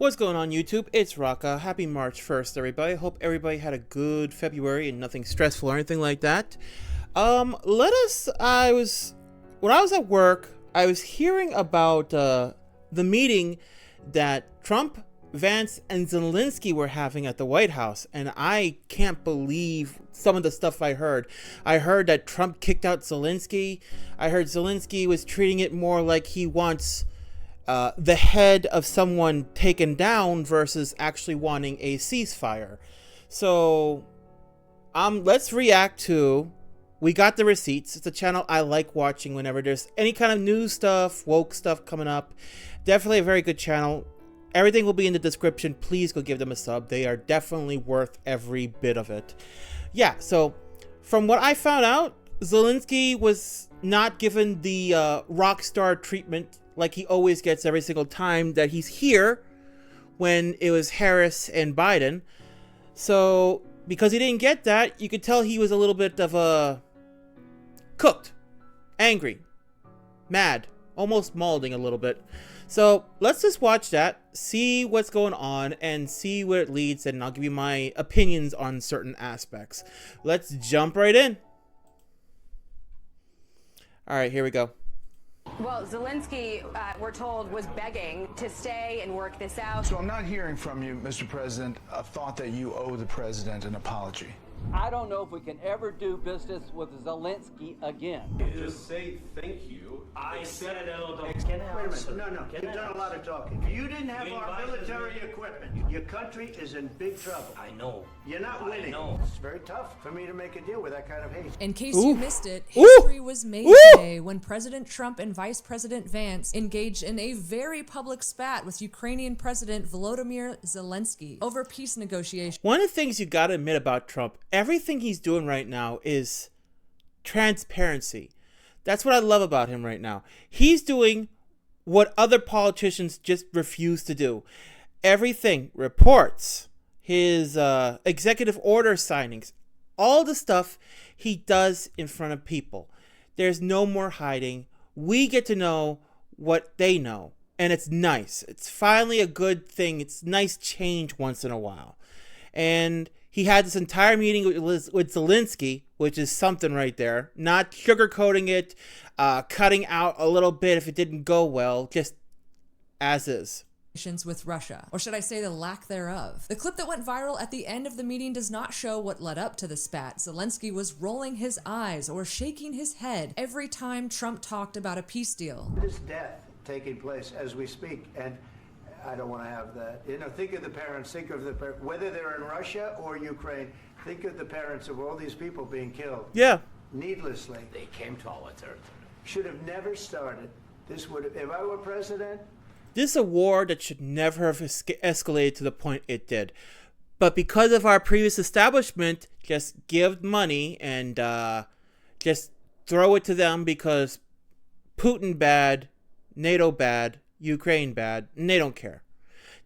What's going on, YouTube? It's Raka. Happy March 1st, everybody. Hope everybody had a good February and nothing stressful or anything like that. When I was at work, I was hearing about the meeting that Trump, Vance, and Zelensky were having at the White House, and I can't believe some of the stuff I heard. I heard that Trump kicked out Zelensky. I heard Zelensky was treating it more like he wants the head of someone taken down versus actually wanting a ceasefire. So, let's react to. We got the receipts. It's a channel I like watching whenever there's any kind of news stuff, woke stuff coming up. Definitely a very good channel. Everything will be in the description. Please go give them a sub. They are definitely worth every bit of it. Yeah, so from what I found out, Zelensky was not given the rock star treatment like he always gets every single time that he's here when it was Harris and Biden. So because he didn't get that, you could tell he was a little bit of a cooked, angry, mad, almost mauling a little bit. So let's just watch that, see what's going on, and see where it leads, and I'll give you my opinions on certain aspects. Let's jump right in. All right, here we go. Well, Zelensky, we're told, was begging to stay and work this out. So I'm not hearing from you, Mr. President, a thought that you owe the president an apology. I don't know if we can ever do business with Zelensky again. Just say thank you. I said it. Wait a minute. No. You've done a lot of talking. You didn't have our military equipment. Your country is in big trouble. I know. You're not winning. I know. It's very tough for me to make a deal with that kind of hate. In case Ooh. you missed it, history was made today when President Trump and Vice President Vance engaged in a very public spat with Ukrainian President Volodymyr Zelensky over peace negotiations. One of the things you gotta admit about Trump, everything he's doing right now is transparency. That's what I love about him right now. He's doing what other politicians just refuse to do. Everything, reports, his executive order signings, all the stuff he does in front of people. There's no more hiding. We get to know what they know, and it's nice. It's finally a good thing. It's nice change once in a while. And he had this entire meeting with Zelensky, which is something right there. Not sugarcoating it, cutting out a little bit if it didn't go well, just as is. With Russia, or should I say the lack thereof. The clip that went viral at the end of the meeting does not show what led up to the spat. Zelensky was rolling his eyes or shaking his head every time Trump talked about a peace deal. There's death taking place as we speak, and I don't want to have that. You know, think of the parents, whether they're in Russia or Ukraine, think of the parents of all these people being killed. Yeah. Needlessly. They came to our territory. Should have never started. This would have, if I were president. This is a war that should never have escalated to the point it did. But because of our previous establishment, just give money and just throw it to them because Putin bad, NATO bad, Ukraine bad, and they don't care.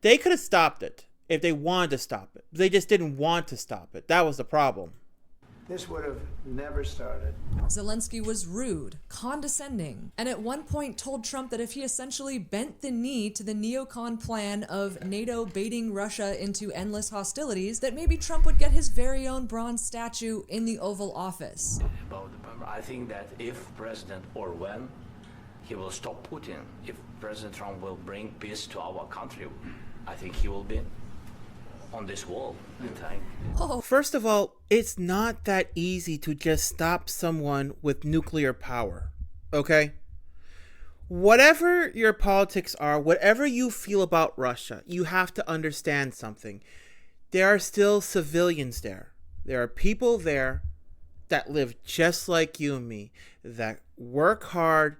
They could have stopped it if they wanted to stop it. They just didn't want to stop it. That was the problem. This would have never started. Zelensky was rude, condescending, and at one point told Trump that if he essentially bent the knee to the neocon plan of NATO baiting Russia into endless hostilities, that maybe Trump would get his very own bronze statue in the Oval Office. I think that if President or when he will stop Putin, if President Trump will bring peace to our country, I think he will be on this wall in time. Oh. First of all, it's not that easy to just stop someone with nuclear power, okay? Whatever your politics are, whatever you feel about Russia, you have to understand something. There are still civilians there. There are people there that live just like you and me, that work hard,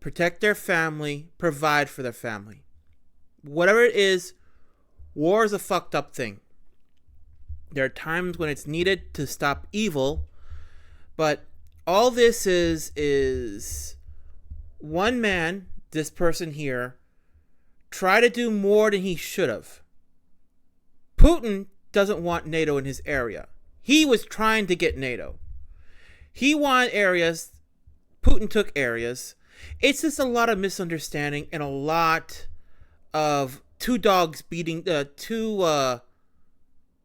protect their family, provide for their family. Whatever it is, war is a fucked up thing. There are times when it's needed to stop evil, but all this is one man, this person here, try to do more than he should have. Putin doesn't want NATO in his area. He was trying to get NATO. He wanted areas. Putin took areas. It's just a lot of misunderstanding and a lot of two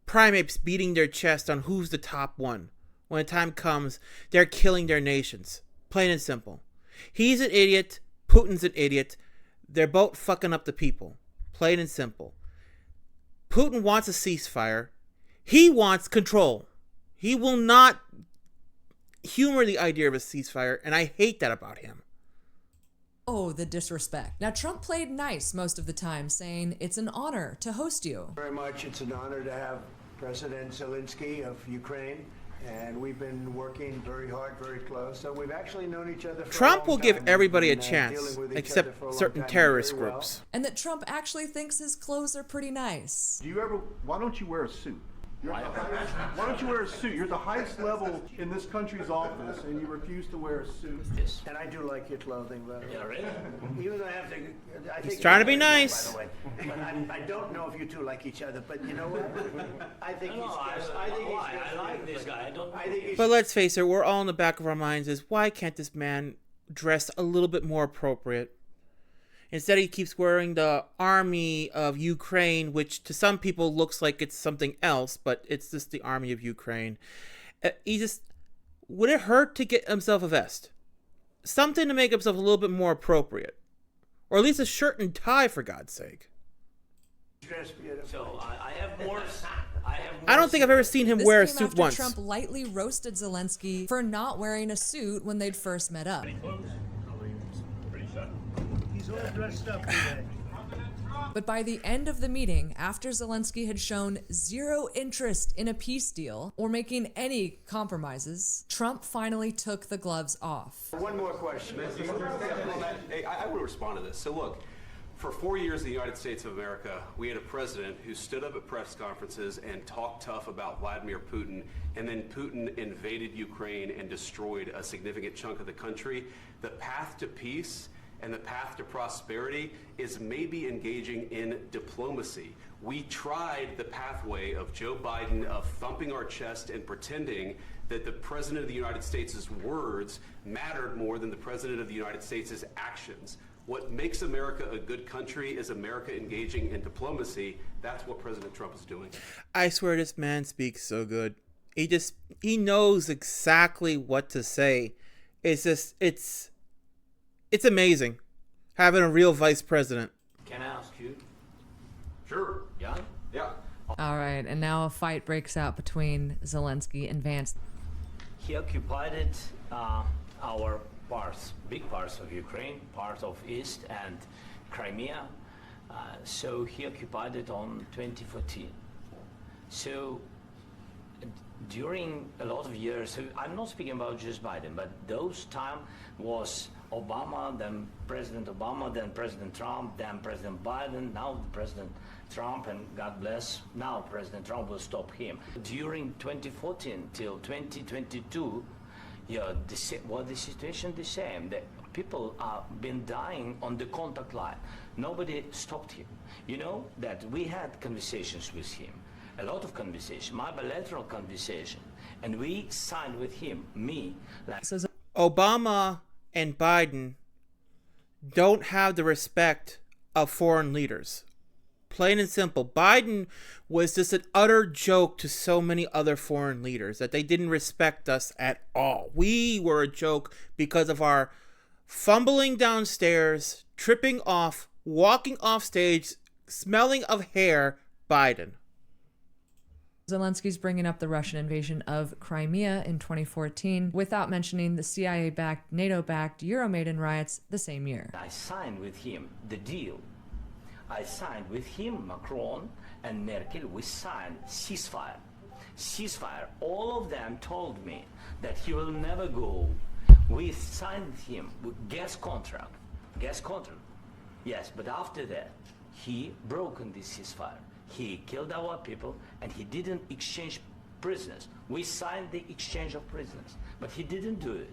primates beating their chest on who's the top one. When the time comes, they're killing their nations. Plain and simple. He's an idiot. Putin's an idiot. They're both fucking up the people. Plain and simple. Putin wants a ceasefire. He wants control. He will not humor the idea of a ceasefire, and I hate that about him. Oh, the disrespect. Now, Trump played nice most of the time, saying, "It's an honor to host you." Very much. It's an honor to have President Zelensky of Ukraine, and we've been working very hard, very close. So we've actually known each other for Trump a long will give time. everybody a We've been, chance, dealing with each other except for a long certain time terrorist very well. groups. And that Trump actually thinks his clothes are pretty nice. Why don't you wear a suit? Why don't you wear a suit? You're the highest level in this country's office, and you refuse to wear a suit. Yes. And I do like your clothing, by the way. Yeah, really? Even though I have to, I think He's trying to be you're very nice. By the way. But I don't know if you two like each other. But you know what? I think No, I like this guy. I don't. I think he's But let's face it, we're all in the back of our minds is, why can't this man dress a little bit more appropriate? Instead, he keeps wearing the army of Ukraine, which to some people looks like it's something else, but it's just the army of Ukraine. Would it hurt to get himself a vest? Something to make himself a little bit more appropriate. Or at least a shirt and tie, for God's sake. dressed beautiful. So I have more. I don't think I've ever seen him This wear a came suit after once. Trump lightly roasted Zelensky for not wearing a suit when they'd first met up. He's all dressed up today. But by the end of the meeting, after Zelensky had shown zero interest in a peace deal or making any compromises, Trump finally took the gloves off. One more question. Hey, I will respond to this. So look, for 4 years in the United States of America, we had a president who stood up at press conferences and talked tough about Vladimir Putin, and then Putin invaded Ukraine and destroyed a significant chunk of the country. The path to peace and the path to prosperity is maybe engaging in diplomacy. We tried the pathway of Joe Biden of thumping our chest and pretending that the President of the United States' words mattered more than the President of the United States' actions. What makes America a good country is America engaging in diplomacy. That's what President Trump is doing. I swear this man speaks so good. He knows exactly what to say. It's amazing having a real vice president. Can I ask you? Sure. Yeah. Yeah. All right, and now a fight breaks out between Zelensky and Vance. He occupied our parts, big parts of Ukraine, part of East and Crimea. So he occupied it on 2014. So during a lot of years, so I'm not speaking about just Biden, but those time was Obama, then President Obama, then President Trump, then President Biden, now President Trump, and God bless, now President Trump will stop him. During 2014 till 2022, the situation the same. The people have been dying on the contact line. Nobody stopped him. You know that we had conversations with him, a lot of conversation, my bilateral conversation, and we signed with him, Obama and Biden don't have the respect of foreign leaders. Plain and simple. Biden was just an utter joke to so many other foreign leaders that they didn't respect us at all. We were a joke because of our fumbling downstairs, tripping off, walking off stage, smelling of hair, Biden. Zelensky's bringing up the Russian invasion of Crimea in 2014 without mentioning the CIA-backed, NATO-backed Euromaidan riots the same year. I signed with him the deal. I signed with him, Macron and Merkel, we signed ceasefire. Ceasefire. All of them told me that he will never go. We signed with him with gas contract. Gas contract. Yes, but after that, he broken this ceasefire. He killed our people and he didn't exchange prisoners. We signed the exchange of prisoners, but he didn't do it.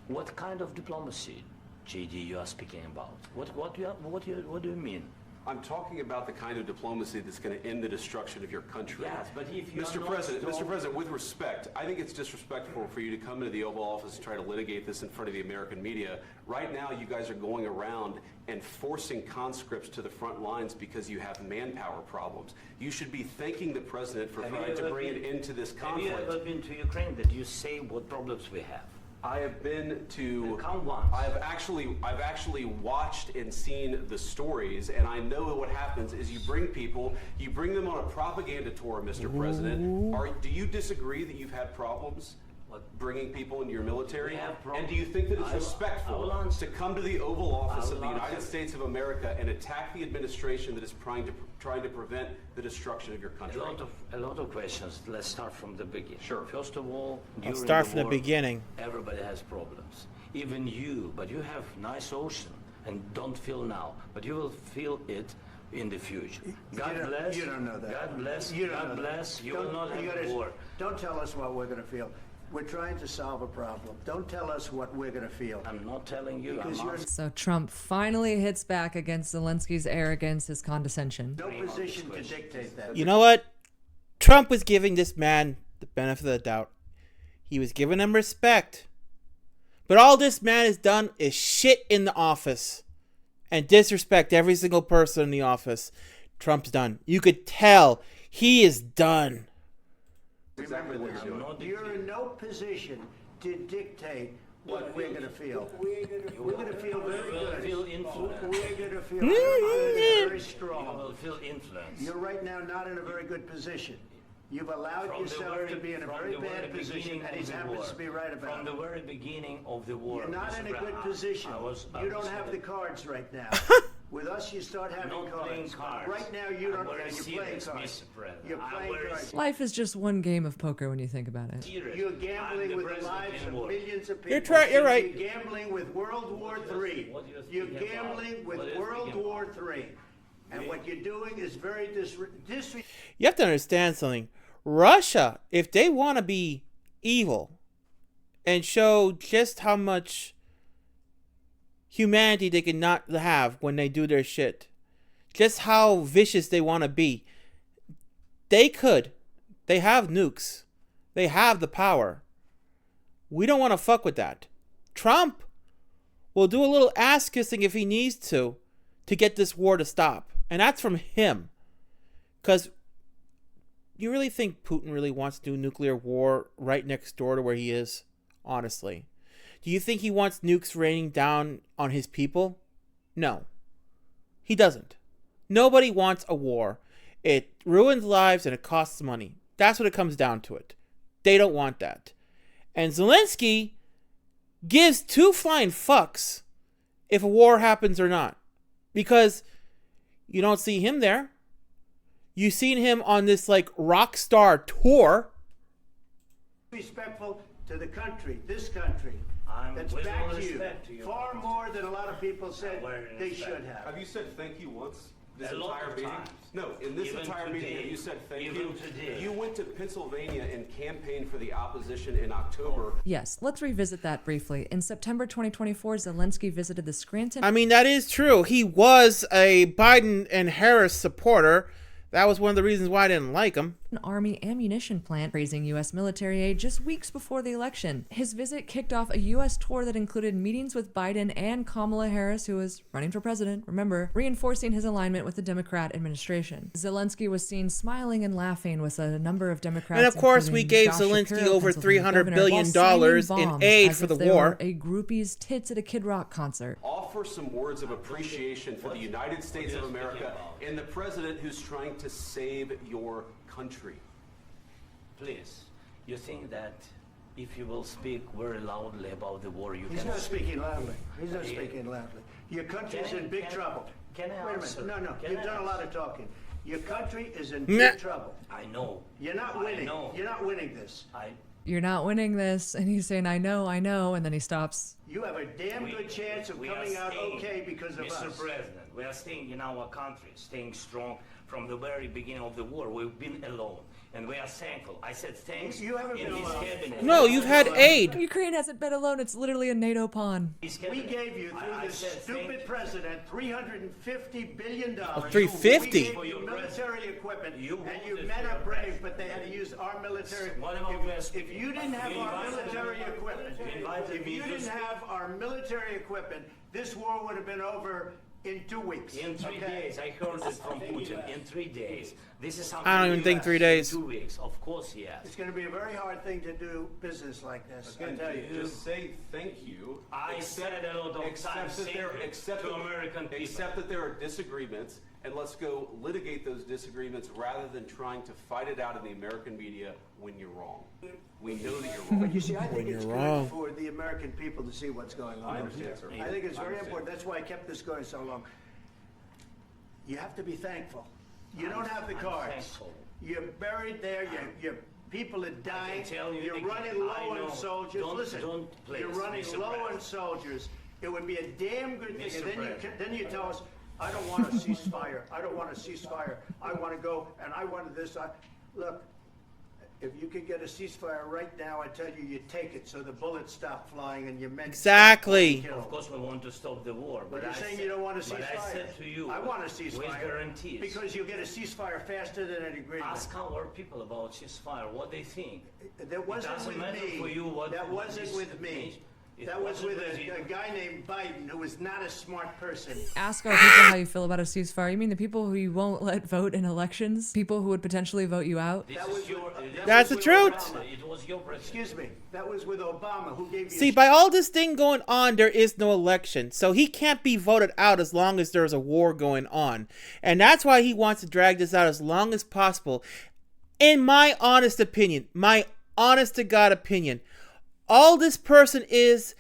What kind of diplomacy, JD, you are speaking about? What do you mean? I'm talking about the kind of diplomacy that's going to end the destruction of your country. Yes, but if you Mr. President, with respect, I think it's disrespectful for you to come into the Oval Office and try to litigate this in front of the American media. Right now, you guys are going around and forcing conscripts to the front lines because you have manpower problems. You should be thanking the president for trying to bring an end to this conflict. Have you ever been to Ukraine? Did you say what problems we have? I have been to. Come once. I've actually watched and seen the stories, and I know what happens is you bring them on a propaganda tour, Mr. President. Do you disagree that you've had problems bringing people into your military? And do you think that it's respectful to come to the Oval Office of the United States of America and attack the administration that is trying to prevent the destruction of your country? A lot of questions. Let's start from the beginning. Sure. First of all, I'll start from the beginning. Everybody has problems. Even you, but you have nice ocean and don't feel now, but you will feel it in the future. God bless. You don't know that. God bless. You don't God know bless. that. You will not have war. Don't tell us what we're going to feel. We're trying to solve a problem. Don't tell us what we're going to feel. I'm not telling you. So Trump finally hits back against Zelensky's arrogance, his condescension. No position to dictate that. You know what? Trump was giving this man the benefit of the doubt. He was giving him respect. But all this man has done is shit in the office and disrespect every single person in the office. Trump's done. You could tell he is done. Exactly what you're doing. You're in no position to dictate what we're going to feel. We're going to feel very good. Feel influence. We're going to feel very strong. You will feel influence. You're right now not in a very good position. You've allowed yourself to be in a very bad position, and he happens to be right about it. From the very beginning of the war. You're not in a good position. You don't have the cards right now. With us, you start having cards. Right now, you don't. You're playing cards. You're playing cards. Life is just one game of poker when you think about it. You're gambling with the lives of millions of people. You're right. You're gambling with World War III. You're gambling with World War III. And what you're doing is very disrespectful. You have to understand something. Russia, if they want to be evil and show just how much humanity they can not have when they do their shit, just how vicious they want to be, they could. They have nukes. They have the power. We don't want to fuck with that. Trump will do a little ass kissing if he needs to get this war to stop. And that's from him. Because you really think Putin really wants to do nuclear war right next door to where he is? Honestly. Do you think he wants nukes raining down on his people? No. He doesn't. Nobody wants a war. It ruins lives and it costs money. That's what it comes down to it. They don't want that. And Zelensky gives two flying fucks if a war happens or not. Because you don't see him there. You've seen him on this like rock star tour. Respectful to the country, this country. That's back to you. Far more than a lot of people said they should have. Have you said thank you once? This entire meeting? No, in this entire meeting, have you said thank you? You went to Pennsylvania and campaigned for the opposition in October. Yes, let's revisit that briefly. In September 2024, Zelensky visited the Scranton. I mean, that is true. He was a Biden and Harris supporter. That was one of the reasons why I didn't like him. An Army ammunition plant, praising U.S. military aid just weeks before the election. His visit kicked off a U.S. tour that included meetings with Biden and Kamala Harris, who was running for president, remember, reinforcing his alignment with the Democrat administration. Zelensky was seen smiling and laughing with a number of Democrats. And of course, we gave Zelensky over $300 billion in aid for the war. A groupie's tits at a Kid Rock concert. Offer some words of appreciation for the United States of America and the president who's trying to save your country. Please, you think that if you will speak very loudly about the war, He's not speaking loudly. He's not speaking loudly. Your country's in big trouble. Can I answer? Wait a minute. No, you've done a lot of talking. Your country is in big trouble. I know. You're not winning. You're not winning this. You're not winning this. And he's saying, I know. And then he stops. You have a damn good chance of coming out okay because of us. Mr. President, we are staying in our country, staying strong from the very beginning of the war. We've been alone, and we are thankful. I said thanks You haven't in been this alone. cabinet. No, you've had aid. Ukraine hasn't been alone. It's literally a NATO pawn. We gave you, through this stupid president, $350 billion. $350? We gave you military equipment, and you men are brave, but they had to use our military. If you didn't have our military equipment, this war would have been over in 2 weeks. In 3 days, I heard it from Putin. In 3 days, this is something. I don't even think 3 days. 2 weeks, of course, yes. It's going to be a very hard thing to do business like this. I tell you. Just say thank you. I said a lot of times to American people. Accept that there are disagreements, and let's go litigate those disagreements rather than trying to fight it out in the American media when you're wrong. We know that you're wrong. But you see, I think it's wrong. good for the American people to see what's going on. I understand, sir. I think it's I very understand. important. That's why I kept this going so long. You have to be thankful. You don't have the I'm cards. thankful. You're buried there. Your people are dying. tell you You're again, running I low know. on soldiers. Listen, Please, you're running Mr. low on President. soldiers. It would be a damn good thing. Mr. And President. then you tell us, I don't want a ceasefire. I don't want a ceasefire. I want to go, and I wanted this. Look, if you could get a ceasefire right now, I tell you, you take it so the bullets stop flying and your men Exactly. stop Of course, we want to stop the war, But but you're I saying said, you don't want a But ceasefire. I said to you, I want a ceasefire. with guarantees. Because you'll get a ceasefire faster than an agreement. Ask our people about ceasefire, what they think. That wasn't doesn't with matter me. for you what That wasn't this with me. means. It That was wasn't with with a you. guy named Biden, who was not a smart person. Ask our people how you feel about a ceasefire. You mean the people who you won't let vote in elections? People who would potentially vote you out? This That is was your, with- that That's was the your truth. president. It was your president. Excuse me. That was with Obama, who gave you. See, by all this thing going on, there is no election. So he can't be voted out as long as there's a war going on. And that's why he wants to drag this out as long as possible. In my honest opinion, my honest to God opinion, all this person is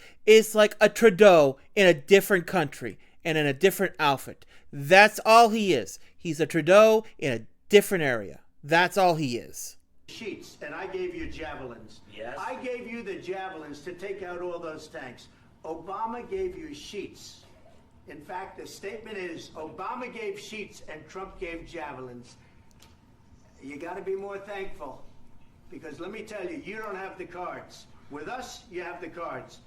like a Trudeau in a different country and in a different outfit. That's all he is. He's a Trudeau in a different area. That's all he is. sheets, and I gave you javelins. Yes. I gave you the javelins to take out all those tanks. Obama gave you sheets. In fact, the statement is Obama gave sheets and Trump gave javelins. You got to be more thankful, because let me tell you, you don't have the cards. With us, you have the cards.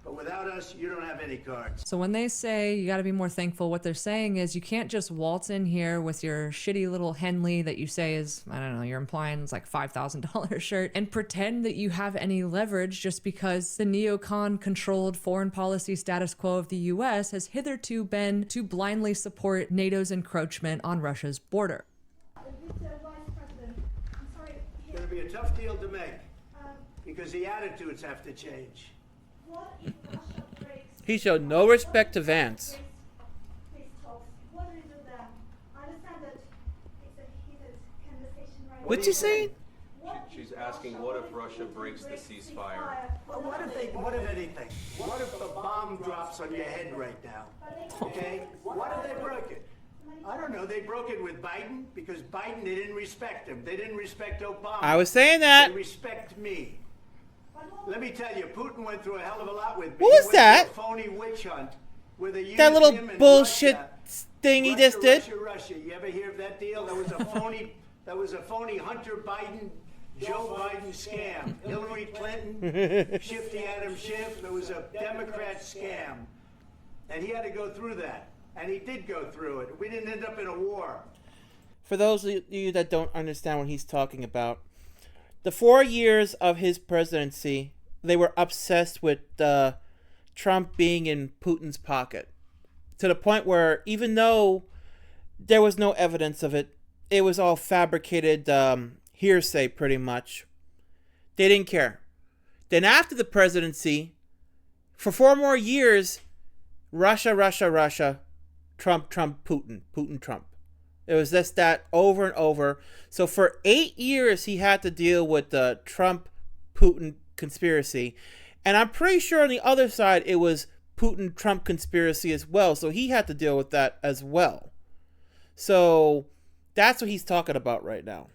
But without us, you don't have any cards. So when they say you got to be more thankful, what they're saying is you can't just waltz in here with your shitty little Henley that you say is, I don't know, you're implying it's like $5,000 shirt, and pretend that you have any leverage just because the neocon-controlled foreign policy status quo of the U.S. has hitherto been to blindly support NATO's encroachment on Russia's border. Mr. Vice President, I'm sorry. It's going to be a tough deal to make, because the attitudes have to change. What if Russia breaks? He showed no respect to Vance. Peace talks? What do we do then? I understand that it's a heated conversation right What's he saying? She's asking, what if Russia breaks the ceasefire? Well, what if anything? What if the bomb drops on your head right now? Okay? What if they broke it? I don't know. They broke it with Biden, because Biden, they didn't respect him. They didn't respect Obama. I was saying that. They respect me. Let me tell you, Putin went through a hell of a lot with me. What was He went that? through a phony witch hunt where they used That little him in bullshit Russia. thing he just did. Russia. You ever hear of that deal? That was a phony. That was a phony Hunter Biden, Joe Biden scam. Hillary Clinton, Shifty Adam Schiff. It was a Democrat scam, and he had to go through that, and he did go through it. We didn't end up in a war. For those of you that don't understand what he's talking about, the 4 years of his presidency, they were obsessed with Trump being in Putin's pocket, to the point where even though there was no evidence of it, it was all fabricated hearsay pretty much. They didn't care. Then after the presidency, for 4 more years, Russia, Trump, Putin, Trump. It was just that over and over. So for 8 years, he had to deal with the Trump-Putin conspiracy. And I'm pretty sure on the other side, it was Putin-Trump conspiracy as well. So he had to deal with that as well. So that's what he's talking about right now.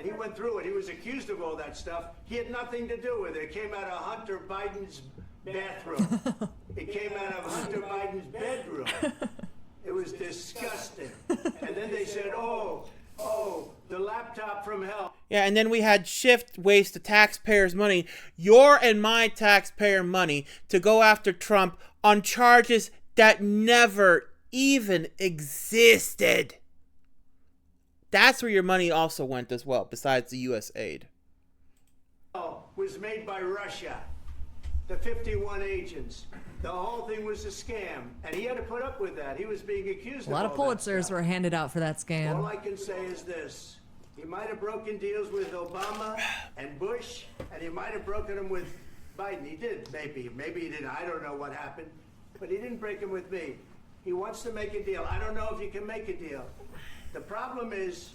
And he went through it. He was accused of all that stuff. He had nothing to do with it. It came out of Hunter Biden's bathroom. It came out of Hunter Biden's bedroom. It was disgusting. And then they said, oh, the laptop from hell. Yeah, and then we had Schiff waste the taxpayers' money, your and my taxpayer money, to go after Trump on charges that never even existed. That's where your money also went as well, besides the U.S. aid. Was made by Russia. The 51 agents. The whole thing was a scam. And he had to put up with that. He was being accused of A lot of Pulitzers were handed out for that scam. All I can say is this. He might have broken deals with Obama and Bush, and he might have broken them with Biden. He did, maybe. Maybe he didn't. I don't know what happened. But he didn't break them with me. He wants to make a deal. I don't know if you can make a deal. The problem is,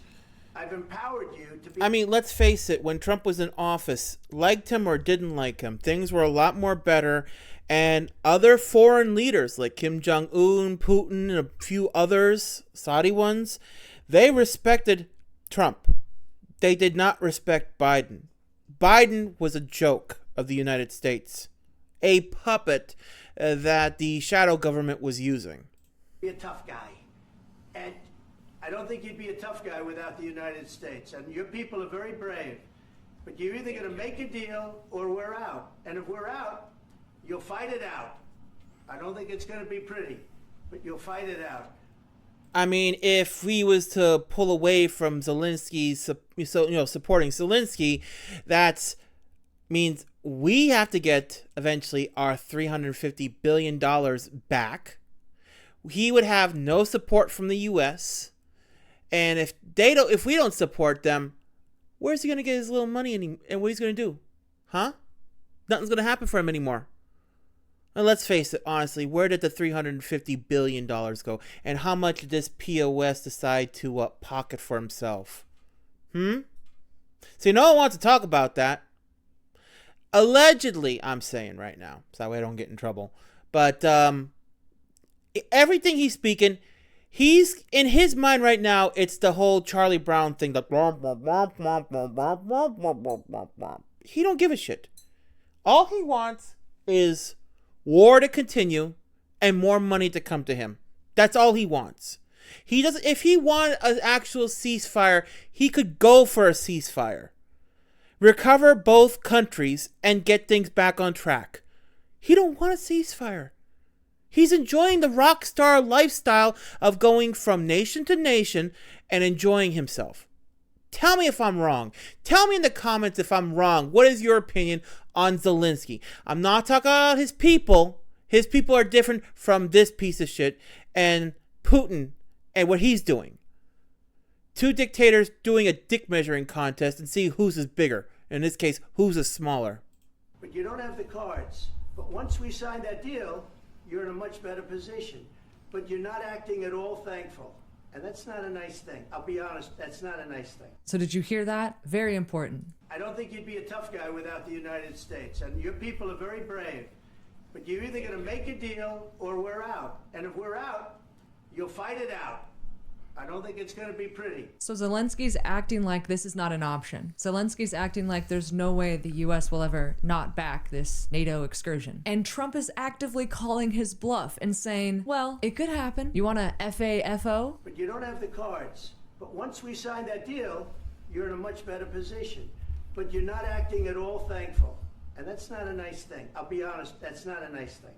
I've empowered you to be... I mean, let's face it, when Trump was in office, liked him or didn't like him, things were a lot more better. And other foreign leaders like Kim Jong-un, Putin, and a few others, Saudi ones, they respected Trump. They did not respect Biden. Biden was a joke of the United States, a puppet that the shadow government was using. Be a tough guy. And I don't think you'd be a tough guy without the United States. And your people are very brave. But you're either going to make a deal or we're out. And if we're out, you'll fight it out. I don't think it's going to be pretty, but you'll fight it out. I mean, if we was to pull away from Zelensky, supporting Zelensky, that means we have to get eventually our $350 billion back. He would have no support from the U.S. And if we don't support them, where's he gonna get his little money and what he's gonna do? Huh? Nothing's gonna happen for him anymore. And let's face it, honestly, where did the $350 billion go? And how much did this POS decide to pocket for himself? See, no one wants to talk about that. Allegedly, I'm saying right now, so that way I don't get in trouble. But everything he's speaking, he's in his mind right now, it's the whole Charlie Brown thing. He don't give a shit. All he wants is war to continue and more money to come to him. That's all he wants. He doesn't. If he wanted an actual ceasefire, he could go for a ceasefire, recover both countries, and get things back on track. He don't want a ceasefire. He's enjoying the rock star lifestyle of going from nation to nation and enjoying himself. Tell me if I'm wrong. Tell me in the comments if I'm wrong. What is your opinion on Zelensky? I'm not talking about his people. His people are different from this piece of shit and Putin and what he's doing. Two dictators doing a dick measuring contest and see whose is bigger. In this case, whose is smaller. But you don't have the cards. But once we sign that deal, you're in a much better position. But you're not acting at all thankful. And that's not a nice thing. I'll be honest, that's not a nice thing. So did you hear that? Very important. I don't think you'd be a tough guy without the United States. And your people are very brave. But you're either going to make a deal or we're out. And if we're out, you'll fight it out. I don't think it's going to be pretty. So Zelensky's acting like this is not an option. Zelensky's acting like there's no way the U.S. will ever not back this NATO excursion. And Trump is actively calling his bluff and saying, well, it could happen. You want a FAFO? But you don't have the cards. But once we sign that deal, you're in a much better position. But you're not acting at all thankful. And that's not a nice thing. I'll be honest, that's not a nice thing.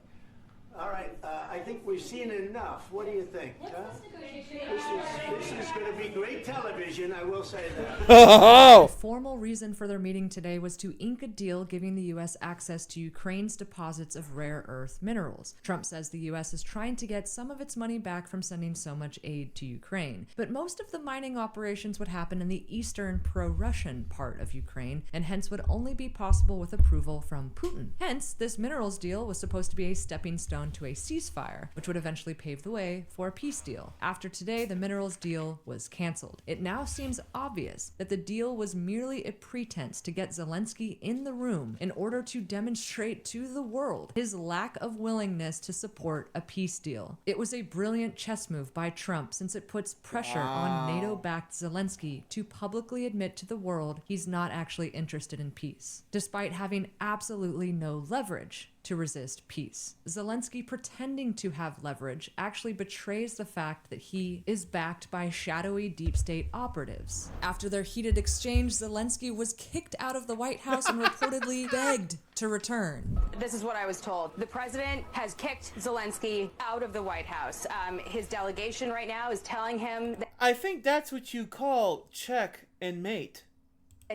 All right, I think we've seen enough. What do you think? Huh? This is going to be great television, I will say that. The formal reason for their meeting today was to ink a deal giving the U.S. access to Ukraine's deposits of rare earth minerals. Trump says the U.S. is trying to get some of its money back from sending so much aid to Ukraine. But most of the mining operations would happen in the eastern pro-Russian part of Ukraine, and hence would only be possible with approval from Putin. Hence, this minerals deal was supposed to be a stepping stone to a ceasefire, which would eventually pave the way for a peace deal. After today, the minerals deal was was canceled. It now seems obvious that the deal was merely a pretense to get Zelensky in the room in order to demonstrate to the world his lack of willingness to support a peace deal. It was a brilliant chess move by Trump, since it puts pressure on NATO-backed Zelensky to publicly admit to the world he's not actually interested in peace, despite having absolutely no leverage to resist peace. Zelensky pretending to have leverage actually betrays the fact that he is backed by shadowy deep state operatives. After their heated exchange, Zelensky was kicked out of the White House and reportedly begged to return. This is what I was told. The president has kicked Zelensky out of the White House. His delegation right now is telling him that I think that's what you call check and mate.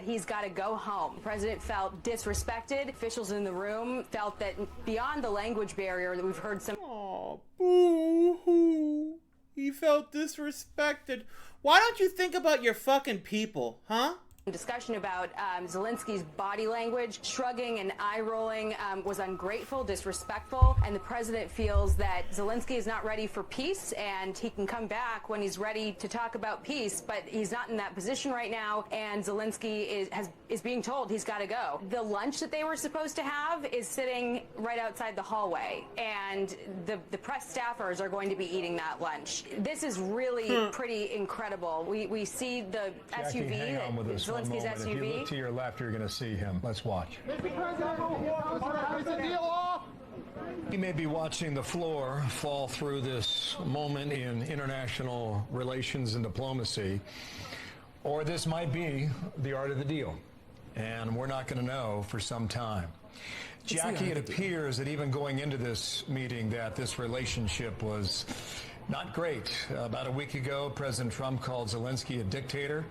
he's got to go home. The president felt disrespected. Officials in the room felt that beyond the language barrier that we've heard some... Oh, boo-hoo. He felt disrespected. Why don't you think about your fucking people, huh? discussion about Zelensky's body language, shrugging and eye-rolling was ungrateful, disrespectful, and the president feels that Zelensky is not ready for peace, and he can come back when he's ready to talk about peace, but he's not in that position right now, and Zelensky is being told he's got to go. The lunch that they were supposed to have is sitting right outside the hallway, and the press staffers are going to be eating that lunch. This is really pretty incredible. We see the Jackie, SUV. hang on with us Zelensky's one moment. SUV. If you look to your left, you're going to see him. Let's watch. You may be watching the floor fall through this moment in international relations and diplomacy, or this might be the art of the deal, and we're not going to know for some time. Jackie, it appears that even going into this meeting that this relationship was not great. About a week ago, President Trump called Zelensky a dictator.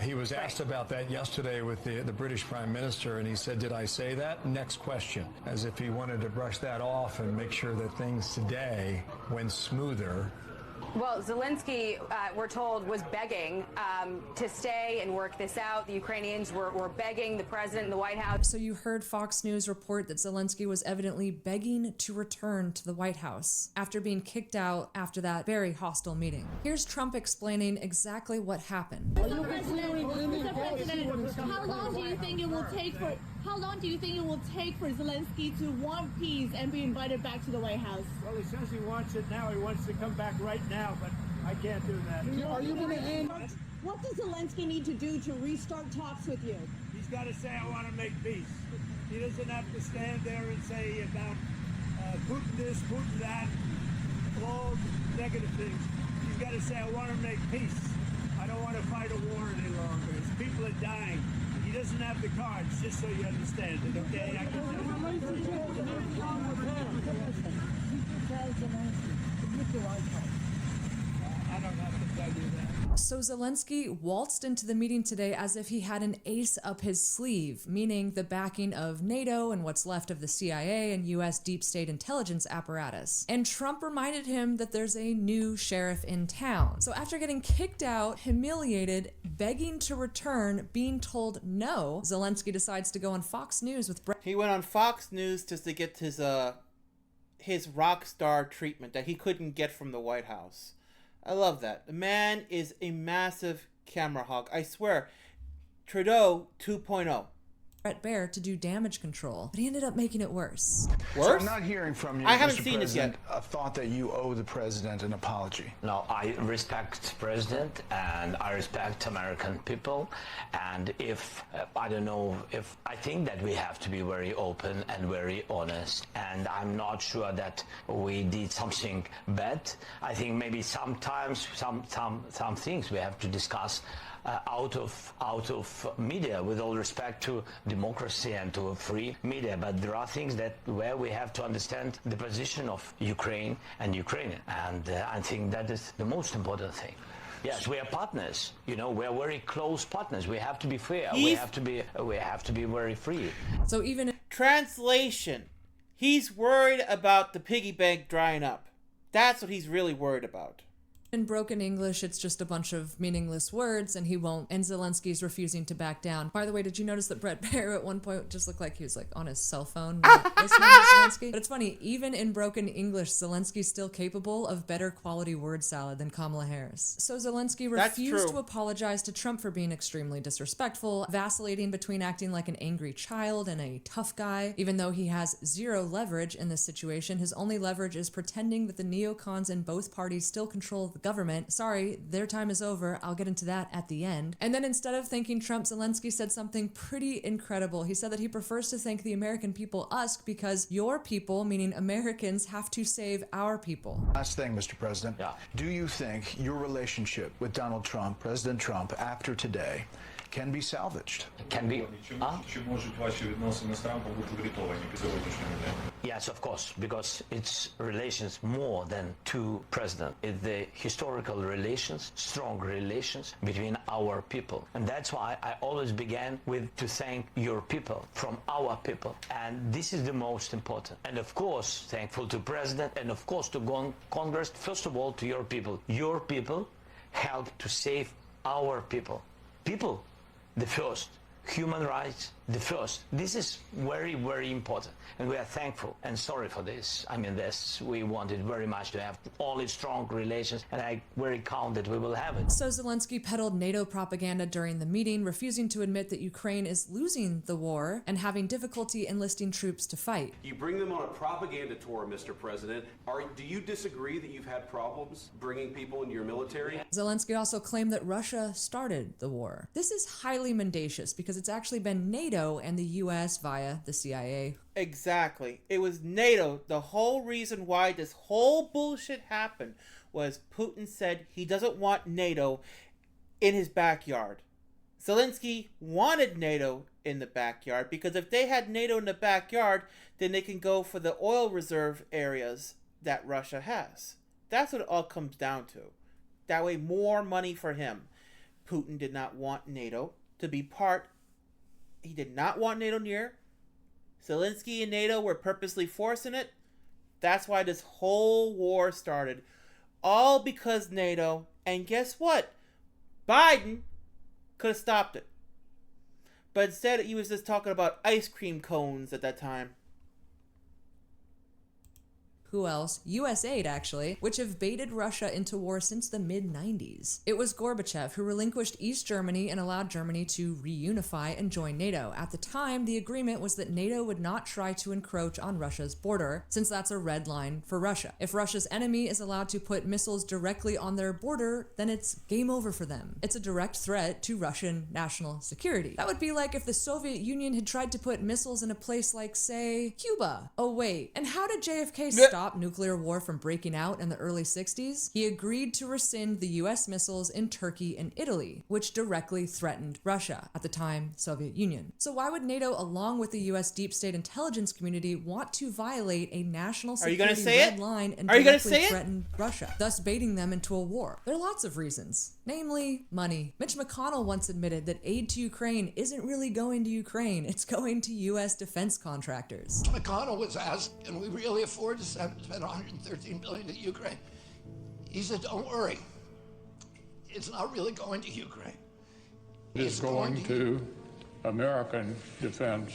He was asked about that yesterday with the British Prime Minister, and he said, "Did I say that?" Next question, as if he wanted to brush that off and make sure that things today went smoother. Well, Zelensky, we're told, was begging to stay and work this out. The Ukrainians were begging the president in the White House. So you heard Fox News report that Zelensky was evidently begging to return to the White House after being kicked out after that very hostile meeting. Here's Trump explaining exactly what happened. Mr. President, how long do you think it will take for Zelensky to want peace and be invited back to the White House? Well, he says he wants it now. He wants to come back right now, but I can't do that. Are you going to end? What does Zelensky need to do to restart talks with you? He's got to say, I want to make peace. He doesn't have to stand there and say about Putin this, Putin that, all negative things. He's got to say, I want to make peace. I don't want to fight a war any longer. His people are dying. He doesn't have the cards, just so you understand it, okay? I don't have to tell you that. So Zelensky waltzed into the meeting today as if he had an ace up his sleeve, meaning the backing of NATO and what's left of the CIA and US deep state intelligence apparatus. And Trump reminded him that there's a new sheriff in town. So after getting kicked out, humiliated, begging to return, being told no, Zelensky decides to go on Fox News with He went on Fox News just to get his rock star treatment that he couldn't get from the White House. I love that. The man is a massive camera hog. I swear, Trudeau 2.0. Brett Baer to do damage control, but he ended up making it worse. So I'm not hearing from you, I haven't Mr. seen this yet. President, a thought that you owe the president an apology. No, I respect President and I respect American people. And if, I don't know, if I think that we have to be very open and very honest. And I'm not sure that we did something bad. I think maybe sometimes some things we have to discuss out of media, with all respect to democracy and to a free media, but there are things where we have to understand the position of Ukraine and Ukrainian, and I think that is the most important thing. Yes, we are partners. You know, we are very close partners. We have to be fair. We have to be very free. So even Translation: he's worried about the piggy bank drying up. That's what he's really worried about. In broken English, it's just a bunch of meaningless words, and he won't, and Zelensky's refusing to back down. By the way, did you notice that Brett Baer at one point just looked like he was like on his cell phone listening to Zelensky? But it's funny, even in broken English, Zelensky's still capable of better quality word salad than Kamala Harris. So Zelensky refused to apologize to Trump for being extremely disrespectful, vacillating between acting like an angry child and a tough guy. Even though he has zero leverage in this situation, his only leverage is pretending that the neocons in both parties still control the government. Sorry, their time is over. I'll get into that at the end. And then instead of thanking Trump, Zelensky said something pretty incredible. He said that he prefers to thank the American people, us, because your people, meaning Americans, have to save our people. Last thing, Mr. President. Yeah. Do you think your relationship with Donald Trump, President Trump, after today, can be salvaged? Can be. Yes, of course, because it's relations more than two presidents. It's the historical relations, strong relations between our people. And that's why I always began with to thank your people, from our people. And this is the most important. And of course, thankful to President and of course to Congress, first of all to your people. Your people helped to save our people. People, the first. Human rights, the first. This is very, very important. And we are thankful and sorry for this. I mean, we wanted very much to have only strong relations, and I very count that we will have it. So Zelensky peddled NATO propaganda during the meeting, refusing to admit that Ukraine is losing the war and having difficulty enlisting troops to fight. You bring them on a propaganda tour, Mr. President. Do you disagree that you've had problems bringing people into your military? Zelensky also claimed that Russia started the war. This is highly mendacious because it's actually been NATO and the US via the CIA. Exactly. It was NATO. The whole reason why this whole bullshit happened was Putin said he doesn't want NATO in his backyard. Zelensky wanted NATO in the backyard because if they had NATO in the backyard, then they can go for the oil reserve areas that Russia has. That's what it all comes down to. That way, more money for him. Putin did not want NATO to be part. He did not want NATO near. Zelensky and NATO were purposely forcing it. That's why this whole war started. All because NATO. And guess what? Biden could have stopped it. But instead, he was just talking about ice cream cones at that time. Who else? USAID, actually, which have baited Russia into war since the mid-90s. It was Gorbachev who relinquished East Germany and allowed Germany to reunify and join NATO. At the time, the agreement was that NATO would not try to encroach on Russia's border, since that's a red line for Russia. If Russia's enemy is allowed to put missiles directly on their border, then it's game over for them. It's a direct threat to Russian national security. That would be like if the Soviet Union had tried to put missiles in a place like, say, Cuba. Oh wait, and how did JFK stop nuclear war from breaking out in the early 60s? He agreed to rescind the US missiles in Turkey and Italy, which directly threatened Russia, at the time Soviet Union. So why would NATO, along with the US deep state intelligence community, want to violate a national security red line and directly threaten Russia, thus baiting them into a war? There are lots of reasons, namely money. Mitch McConnell once admitted that aid to Ukraine isn't really going to Ukraine, it's going to US defense contractors. McConnell was asked, can we really afford to spend $113 billion to Ukraine? He said, don't worry. It's not really going to Ukraine. It's going to American defense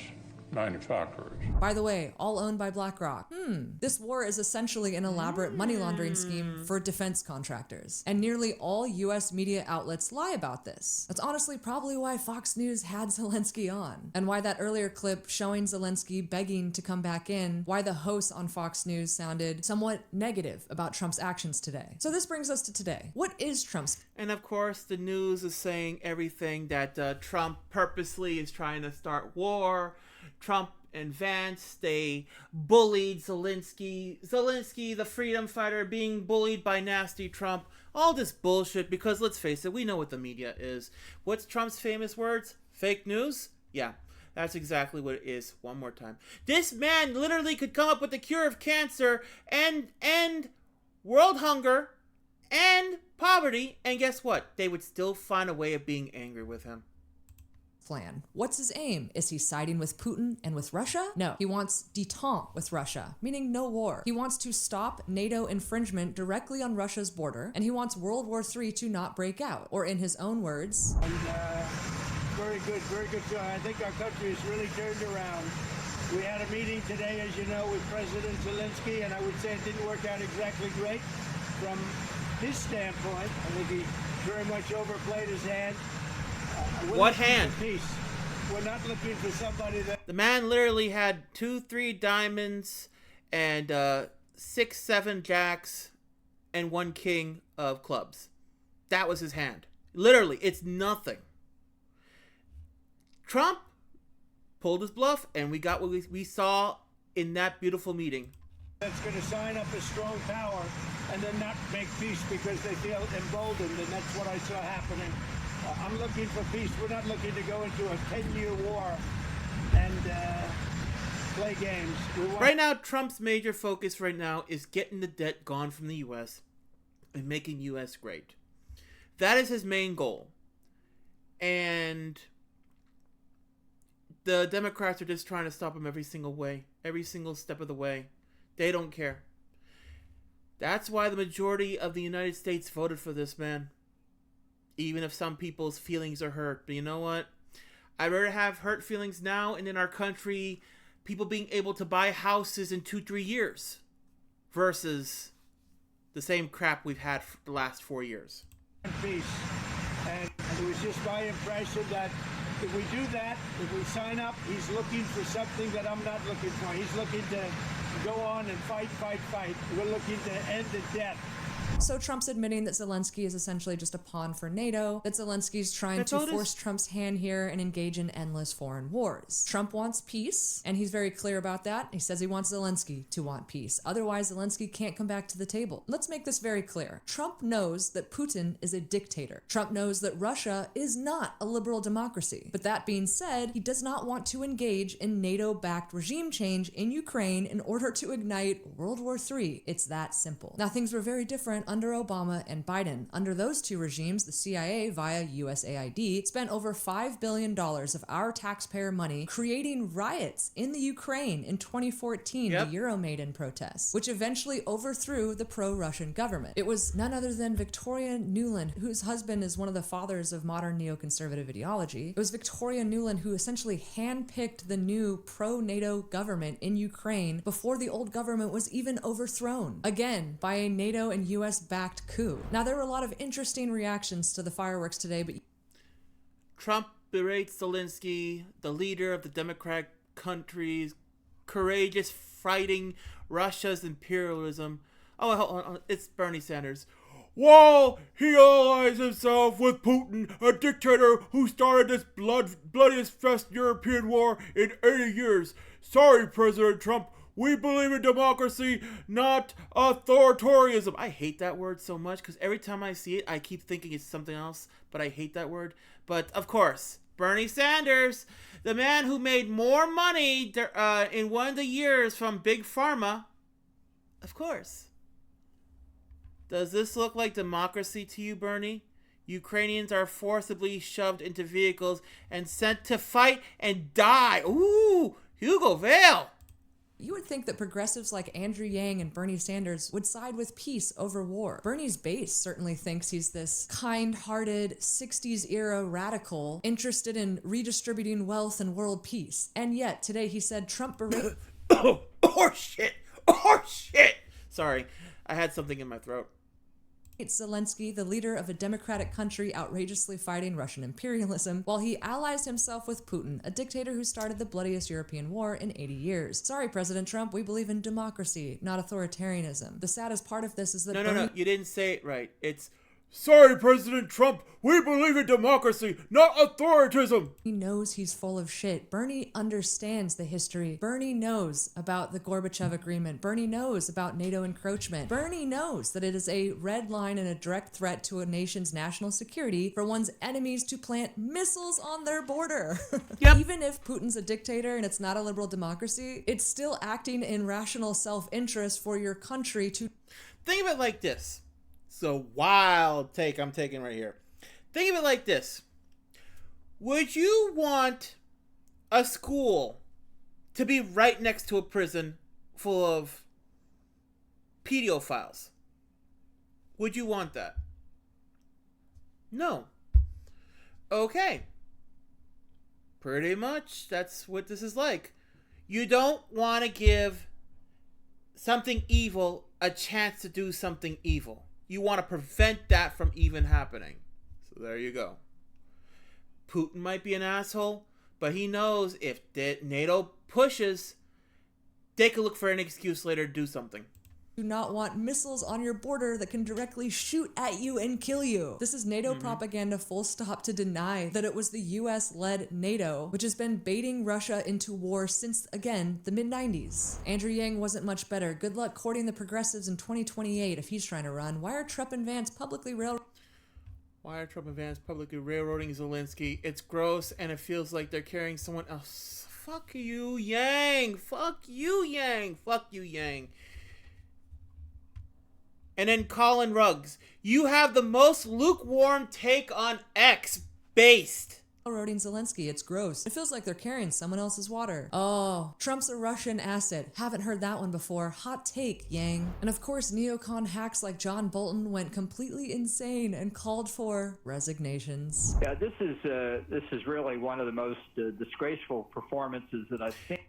manufacturers. By the way, all owned by BlackRock. This war is essentially an elaborate money laundering scheme for defense contractors. And nearly all US media outlets lie about this. That's honestly probably why Fox News had Zelensky on. And why that earlier clip showing Zelensky begging to come back in, why the hosts on Fox News sounded somewhat negative about Trump's actions today. So this brings us to today. What is Trump's? And of course, the news is saying everything that Trump purposely is trying to start war. Trump and Vance, they bullied Zelensky. Zelensky, the freedom fighter, being bullied by nasty Trump. All this bullshit because, let's face it, we know what the media is. What's Trump's famous words? Fake news? Yeah, that's exactly what it is. One more time. This man literally could come up with the cure of cancer and end world hunger and poverty. And guess what? They would still find a way of being angry with him. plan. What's his aim? Is he siding with Putin and with Russia? No. He wants détente with Russia, meaning no war. He wants to stop NATO infringement directly on Russia's border, and he wants World War III to not break out. Or in his own words, very good. I think our country has really turned around. We had a meeting today, as you know, with President Zelensky, and I would say it didn't work out exactly great from his standpoint. I think he very much overplayed his hand. What hand? Peace. We're not looking for somebody that... The man literally had 2-3 diamonds and 6-7 jacks and 1 king of clubs. That was his hand. Literally, it's nothing. Trump pulled his bluff, and we got what we saw in that beautiful meeting. That's going to sign up a strong power and then not make peace because they feel emboldened, and that's what I saw happening. I'm looking for peace. We're not looking to go into a 10-year war and play games. Right now, Trump's major focus right now is getting the debt gone from the U.S. and making U.S. great. That is his main goal. And the Democrats are just trying to stop him every single way, every single step of the way. They don't care. That's why the majority of the United States voted for this man. Even if some people's feelings are hurt. But you know what? I'd rather have hurt feelings now and in our country, people being able to buy houses in 2-3 years versus the same crap we've had for the last 4 years. Peace. And it was just my impression that if we do that, if we sign up, he's looking for something that I'm not looking for. He's looking to go on and fight. We're looking to end the debt. So Trump's admitting that Zelensky is essentially just a pawn for NATO, that Zelensky's trying to force Trump's hand here and engage in endless foreign wars. Trump wants peace, and he's very clear about that. He says he wants Zelensky to want peace. Otherwise, Zelensky can't come back to the table. Let's make this very clear. Trump knows that Putin is a dictator. Trump knows that Russia is not a liberal democracy. But that being said, he does not want to engage in NATO-backed regime change in Ukraine in order to ignite World War III. It's that simple. Now, things were very different under Obama and Biden. Under those two regimes, the CIA, via USAID, spent over $5 billion of our taxpayer money creating riots in the Ukraine in 2014, the Euromaidan protests, which eventually overthrew the pro-Russian government. It was none other than Victoria Nuland, whose husband is one of the fathers of modern neoconservative ideology. It was Victoria Nuland who essentially handpicked the new pro-NATO government in Ukraine before the old government was even overthrown, again, by a NATO and US-backed coup. Now, there were a lot of interesting reactions to the fireworks today, but Trump berates Zelensky, the leader of the Democratic countries, courageous fighting Russia's imperialism. Oh, hold on. It's Bernie Sanders. While he allies himself with Putin, a dictator who started this bloodiest first European war in 80 years. Sorry, President Trump. We believe in democracy, not authoritarianism. I hate that word so much because every time I see it, I keep thinking it's something else, but I hate that word. But, of course, Bernie Sanders, the man who made more money in one of the years from Big Pharma, of course. Does this look like democracy to you, Bernie? Ukrainians are forcibly shoved into vehicles and sent to fight and die. Ooh, Hugo Vale. You would think that progressives like Andrew Yang and Bernie Sanders would side with peace over war. Bernie's base certainly thinks he's this kind-hearted 60s-era radical interested in redistributing wealth and world peace. And yet, today he said Trump berated... Oh, shit! Oh, shit! Sorry, I had something in my throat. It's Zelensky, the leader of a democratic country outrageously fighting Russian imperialism, while he allies himself with Putin, a dictator who started the bloodiest European war in 80 years. Sorry, President Trump, we believe in democracy, not authoritarianism. The saddest part of this is that No, you didn't say it right. It's, sorry, President Trump, we believe in democracy, not authoritarianism. He knows he's full of shit. Bernie understands the history. Bernie knows about the Gorbachev agreement. Bernie knows about NATO encroachment. Bernie knows that it is a red line and a direct threat to a nation's national security for one's enemies to plant missiles on their border. Yep. Even if Putin's a dictator and it's not a liberal democracy, it's still acting in rational self-interest for your country to... Think of it like this. It's a wild take I'm taking right here. Think of it like this. Would you want a school to be right next to a prison full of pedophiles? Would you want that? No. Okay. Pretty much that's what this is like. You don't want to give something evil a chance to do something evil. You want to prevent that from even happening. So there you go. Putin might be an asshole, but he knows if NATO pushes, they could look for an excuse later to do something. Do not want missiles on your border that can directly shoot at you and kill you. This is NATO propaganda full stop to deny that it was the US-led NATO, which has been baiting Russia into war since, again, the mid-90s. Andrew Yang wasn't much better. Good luck courting the progressives in 2028 if he's trying to run. Why are Trump and Vance publicly railroading Zelensky? It's gross and it feels like they're carrying someone else. Fuck you, Yang. Fuck you, Yang. Fuck you, Yang. And then Colin Ruggs, you have the most lukewarm take on X based. Railroading Zelensky, it's gross. It feels like they're carrying someone else's water. Oh, Trump's a Russian asset. Haven't heard that one before. Hot take, Yang. And of course, neocon hacks like John Bolton went completely insane and called for resignations. Yeah, this is really one of the most disgraceful performances that I've seen.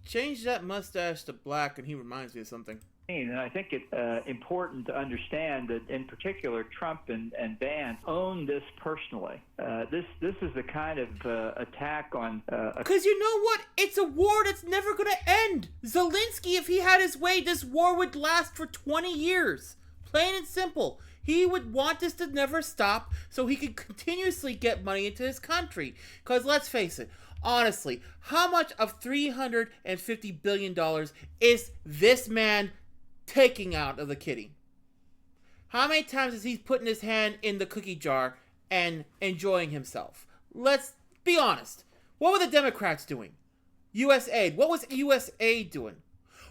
Change that mustache to black and he reminds me of something. And I think it's important to understand that, in particular, Trump and Vance own this personally. This is the kind of attack on... Because you know what? It's a war that's never going to end. Zelensky, if he had his way, this war would last for 20 years. Plain and simple. He would want this to never stop so he could continuously get money into his country. Because let's face it, honestly, how much of $350 billion is this man taking out of the kitty? How many times is he putting his hand in the cookie jar and enjoying himself? Let's be honest. What were the Democrats doing? USAID. What was USAID doing?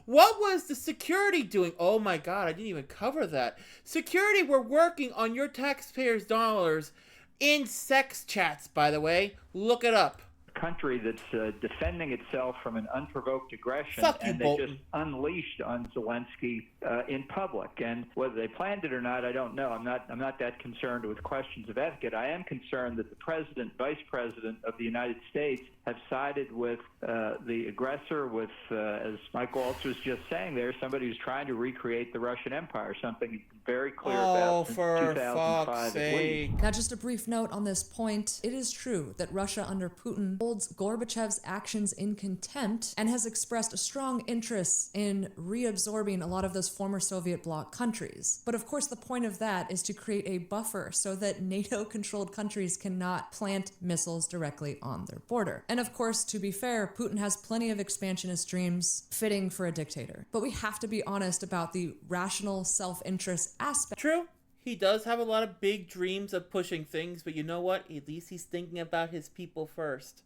What was the security doing? Oh my God, I didn't even cover that. Security were working on your taxpayers' dollars in sex chats, by the way. Look it up. Country that's defending itself from an unprovoked aggression, and they just unleashed on Zelensky in public. And whether they planned it or not, I don't know. I'm not that concerned with questions of etiquette. I am concerned that the president, vice president of the United States have sided with the aggressor, with, as Mike Waltz was just saying there, somebody who's trying to recreate the Russian Empire, something very clear about since 2005 at least. Now, just a brief note on this point. It is true that Russia under Putin holds Gorbachev's actions in contempt and has expressed a strong interest in reabsorbing a lot of those former Soviet bloc countries. But of course, the point of that is to create a buffer so that NATO-controlled countries cannot plant missiles directly on their border. And of course, to be fair, Putin has plenty of expansionist dreams fitting for a dictator. But we have to be honest about the rational self-interest aspect. True. He does have a lot of big dreams of pushing things, but you know what? At least he's thinking about his people first.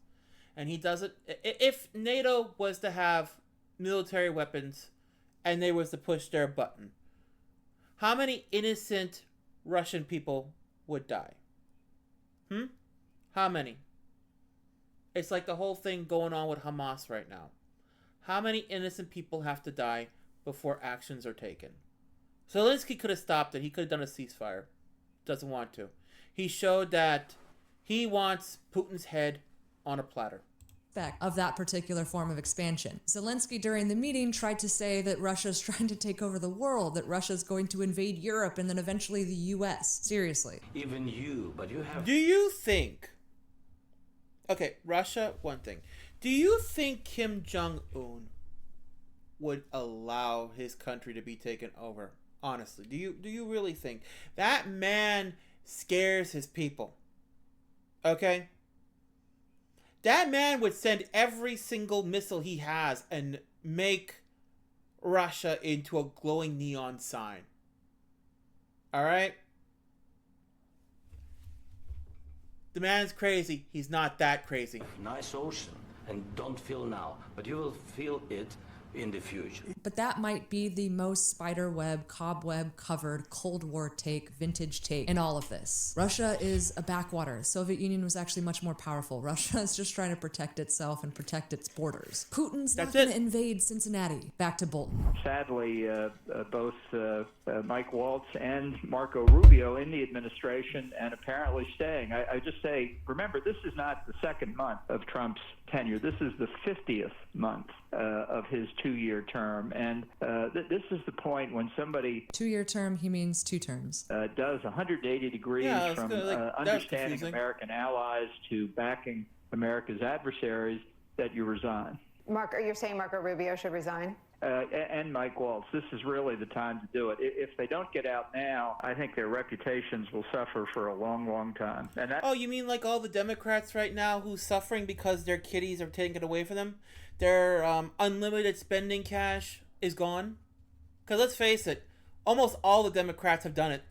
And he doesn't... If NATO was to have military weapons and they was to push their button, how many innocent Russian people would die? How many? It's like the whole thing going on with Hamas right now. How many innocent people have to die before actions are taken? Zelensky could have stopped it. He could have done a ceasefire. Doesn't want to. He showed that he wants Putin's head on a platter. Of that particular form of expansion. Zelensky during the meeting tried to say that Russia's trying to take over the world, that Russia's going to invade Europe and then eventually the US. Seriously. Even you, but you have... Do you think... Okay, Russia, one thing. Do you think Kim Jong-un would allow his country to be taken over? Honestly, do you really think? That man scares his people. Okay? That man would send every single missile he has and make Russia into a glowing neon sign. Alright? The man's crazy. He's not that crazy. Nice ocean, and don't feel now, but you will feel it in the future. but that might be the most spiderweb, cobweb covered Cold War take, vintage take in all of this. Russia is a backwater. The Soviet Union was actually much more powerful. Russia is just trying to protect itself and protect its borders. Putin's not going to invade Cincinnati. Back to Bolton. Sadly, both Mike Waltz and Marco Rubio in the administration and apparently staying. I just say, remember, this is not the second month of Trump's tenure. This is the 50th month of his 2-year term. And this is the point when somebody... 2-year term, he means 2 terms. Does 180 degrees from understanding American allies to backing America's adversaries, that you resign. Mark, are you saying Marco Rubio should resign? And Mike Waltz, this is really the time to do it. If they don't get out now, I think their reputations will suffer for a long, long time. And oh, you mean like all the Democrats right now who's suffering because their kiddies are taken away from them? Their unlimited spending cash is gone? Because let's face it, almost all the Democrats have done it.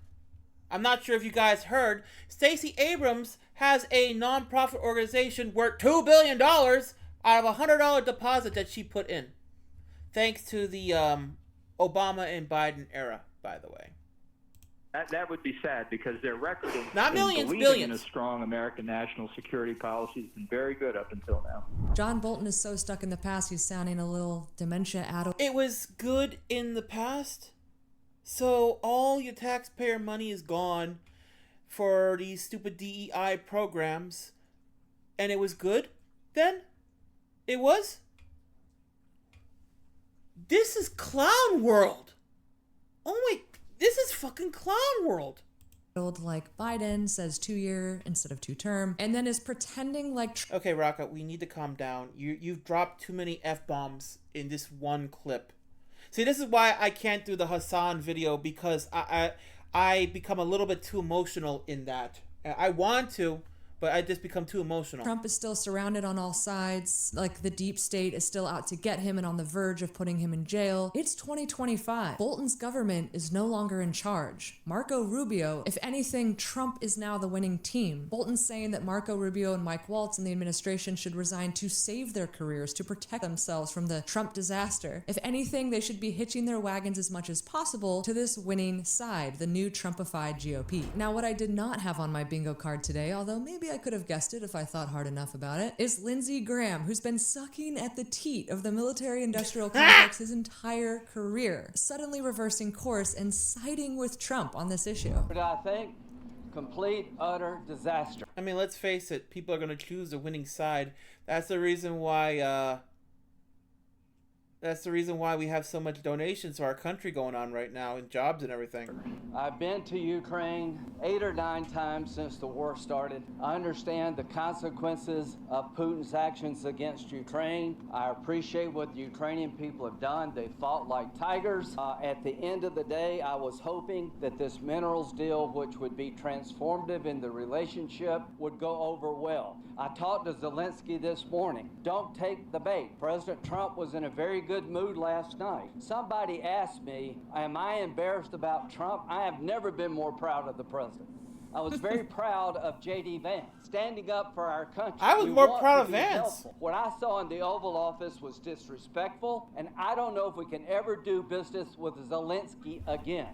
I'm not sure if you guys heard, Stacey Abrams has a nonprofit organization worth $2 billion out of a $100 deposit that she put in. Thanks to the Obama and Biden era, by the way. That would be sad because their record of not millions, believing billions. in a strong American national security policy has been very good up until now. John Bolton is so stuck in the past, he's sounding a little dementia-addled. It was good in the past, so all your taxpayer money is gone for these stupid DEI programs, and it was good then? It was? This is clown world. Oh my, this is fucking clown world. Like Biden says 2-year instead of 2-term, and then is pretending like... Okay, Raka, we need to calm down. You've dropped too many F-bombs in this one clip. See, this is why I can't do the Hassan video, because I become a little bit too emotional in that. I want to, but I just become too emotional. Trump is still surrounded on all sides. Like, the deep state is still out to get him and on the verge of putting him in jail. It's 2025. Bolton's government is no longer in charge. Marco Rubio, if anything, Trump is now the winning team. Bolton's saying that Marco Rubio and Mike Waltz and the administration should resign to save their careers, to protect themselves from the Trump disaster. If anything, they should be hitching their wagons as much as possible to this winning side, the new Trumpified GOP. Now, what I did not have on my bingo card today, although maybe I could have guessed it if I thought hard enough about it, is Lindsey Graham, who's been sucking at the teat of the military-industrial complex his entire career, suddenly reversing course and siding with Trump on this issue. But I think complete, utter disaster. I mean, let's face it, people are going to choose the winning side. That's the reason why we have so much donations to our country going on right now, and jobs and everything. I've been to Ukraine 8 or 9 times since the war started. I understand the consequences of Putin's actions against Ukraine. I appreciate what the Ukrainian people have done. They fought like tigers. At the end of the day, I was hoping that this minerals deal, which would be transformative in the relationship, would go over well. I talked to Zelensky this morning. Don't take the bait. President Trump was in a very good mood last night. Somebody asked me, am I embarrassed about Trump? I have never been more proud of the president. I was very proud of J.D. Vance, standing up for our country. I was more proud of Vance. Helpful. What I saw in the Oval Office was disrespectful, and I don't know if we can ever do business with Zelensky again.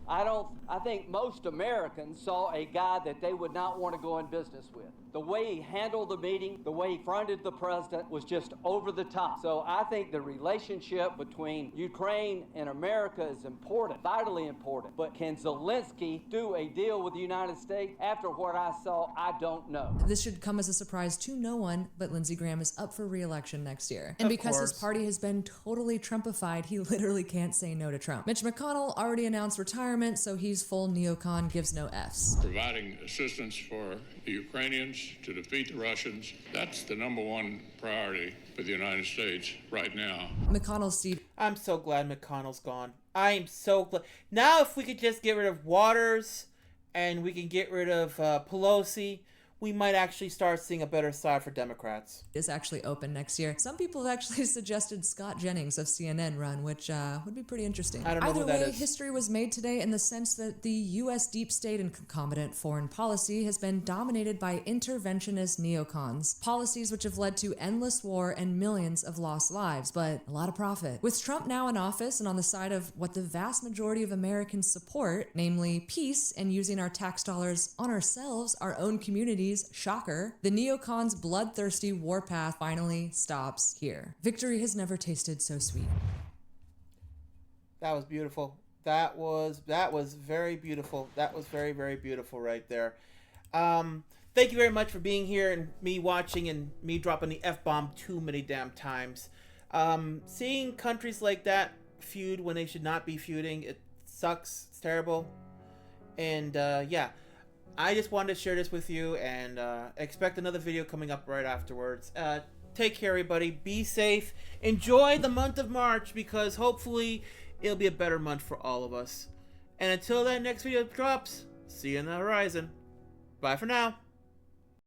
I think most Americans saw a guy that they would not want to go in business with. The way he handled the meeting, the way he fronted the president was just over the top. So I think the relationship between Ukraine and America is important, vitally important. But can Zelensky do a deal with the United States? After what I saw, I don't know. This should come as a surprise to no one, but Lindsey Graham is up for re-election next year. And because his party has been totally Trumpified, he literally can't say no to Trump. Mitch McConnell already announced retirement, so he's full neocon, gives no Fs. Providing assistance for the Ukrainians to defeat the Russians, that's the #1 priority for the United States right now. McConnell's seat. I'm so glad McConnell's gone. I am so glad. Now if we could just get rid of Waters and we can get rid of Pelosi, we might actually start seeing a better side for Democrats. Is actually open next year. Some people have actually suggested Scott Jennings of CNN run, which would be pretty interesting. I don't know Either who that way, is. history was made today in the sense that the U.S. deep state and concomitant foreign policy has been dominated by interventionist neocons, policies which have led to endless war and millions of lost lives, but a lot of profit. With Trump now in office and on the side of what the vast majority of Americans support, namely peace and using our tax dollars on ourselves, our own communities, shocker, the neocons' bloodthirsty warpath finally stops here. Victory has never tasted so sweet. That was beautiful. That was very beautiful. That was very, very beautiful right there. Thank you very much for being here and me watching and me dropping the F-bomb too many damn times. Seeing countries like that feud when they should not be feuding, it sucks. It's terrible. And yeah, I just wanted to share this with you, and expect another video coming up right afterwards. Take care, everybody. Be safe. Enjoy the month of March, because hopefully it'll be a better month for all of us. And until that next video drops, see you on the horizon. Bye for now.